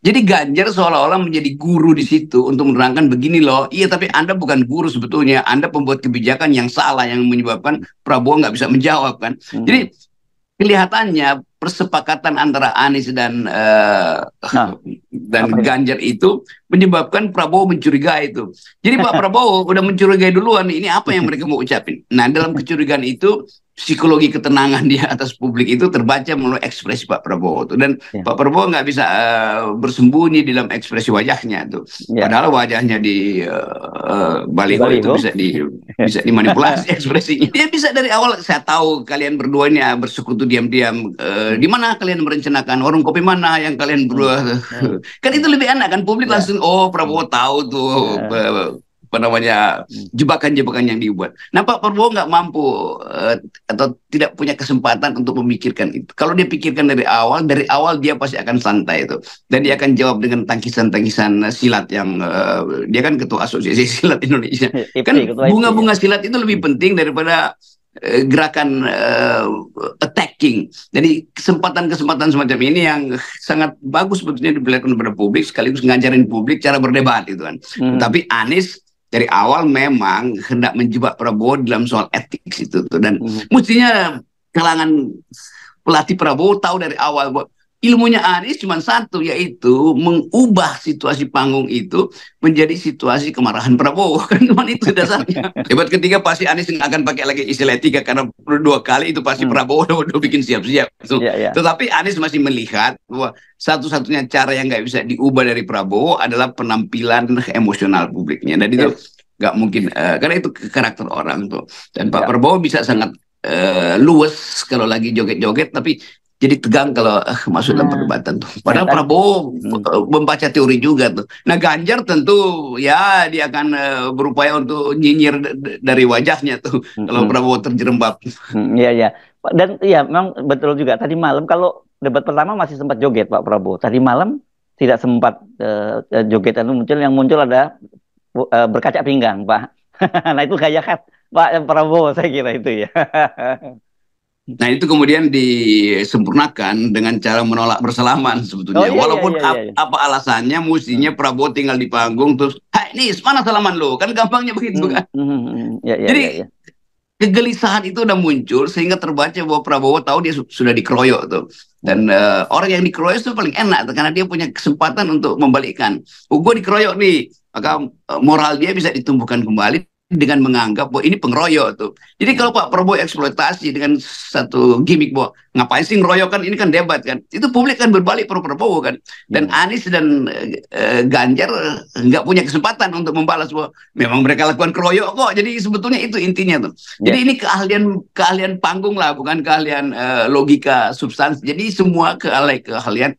Jadi Ganjar seolah-olah menjadi guru di situ untuk menerangkan begini loh. Iya, tapi Anda bukan guru sebetulnya. Anda pembuat kebijakan yang salah yang menyebabkan Prabowo nggak bisa menjawab kan. Jadi kelihatannya persepakatan antara Anies dan Ganjar itu menyebabkan Prabowo mencurigai itu. Jadi Pak Prabowo udah mencurigai duluan, ini apa yang mereka mau ucapin. Nah, dalam kecurigaan itu psikologi ketenangan di atas publik itu terbaca melalui ekspresi Pak Prabowo tuh. Dan Pak Prabowo nggak bisa bersembunyi dalam ekspresi wajahnya tuh. Padahal wajahnya di baliho itu bisa dimanipulasi ekspresinya. Dia bisa dari awal, saya tahu kalian berdua ini bersekutu diam-diam. Di mana kalian merencanakan warung kopi mana yang kalian berdua? Kan itu lebih enak kan, publik langsung oh Prabowo tahu tuh apa namanya jebakan-jebakan yang dibuat. Nah Pak Prabowo nggak mampu atau tidak punya kesempatan untuk memikirkan itu. Kalau dia pikirkan dari awal dia pasti akan santai itu, dan dia akan jawab dengan tangkisan-tangkisan silat yang dia kan ketua asosiasi silat Indonesia. Kan bunga-bunga silat itu lebih penting daripada gerakan attacking. Jadi kesempatan-kesempatan semacam ini yang sangat bagus sebetulnya diperlihatkan kepada publik, sekaligus ngajarin publik cara berdebat itu kan. Tapi Anies dari awal memang hendak menjebak Prabowo dalam soal etik itu tuh. Dan mestinya kalangan pelatih Prabowo tahu dari awal bahwa ilmunya Anies cuma satu, yaitu mengubah situasi panggung itu menjadi situasi kemarahan Prabowo. Kan cuma itu dasarnya. Debat ketiga pasti Anies nggak akan pakai lagi istilah etika, karena dua kali itu pasti Prabowo udah bikin siap-siap. Tetapi Anies masih melihat bahwa satu-satunya cara yang nggak bisa diubah dari Prabowo adalah penampilan emosional publiknya. Dan itu nggak mungkin, karena itu karakter orang tuh. Dan Pak Prabowo bisa sangat luwes kalau lagi joget-joget, tapi jadi tegang kalau masuk dalam perdebatan tuh. Padahal Prabowo membaca teori juga tuh. Nah Ganjar tentu ya dia akan berupaya untuk nyinyir dari wajahnya tuh kalau Prabowo terjerembab. Iya. Dan ya memang betul juga. Tadi malam kalau debat pertama masih sempat joget Pak Prabowo. Tadi malam tidak sempat jogetan muncul. Yang muncul ada berkaca pinggang Pak. Nah itu gaya khas Pak Prabowo, saya kira itu ya. Nah itu kemudian disempurnakan dengan cara menolak bersalaman sebetulnya. Walaupun apa alasannya, mestinya Prabowo tinggal di panggung terus, hai Nis, mana salaman lo? Kan gampangnya begitu kan. Jadi kegelisahan itu udah muncul sehingga terbaca bahwa Prabowo tahu dia sudah dikeroyok tuh. Dan orang yang dikeroyok itu paling enak tuh, karena dia punya kesempatan untuk membalikkan. Gue dikeroyok nih, maka moral dia bisa ditumbuhkan kembali dengan menganggap bahwa ini pengeroyok tuh. Jadi kalau Pak Prabowo eksploitasi dengan satu gimmick bahwa ngapain sih ngeroyok, kan ini kan debat kan, itu publik kan berbalik pro Prabowo kan. Dan Anies dan Ganjar nggak punya kesempatan untuk membalas bahwa memang mereka lakukan keroyok kok. Jadi sebetulnya itu intinya tuh. Jadi ini keahlian panggung lah, bukan keahlian logika substansi. Jadi semua keahlian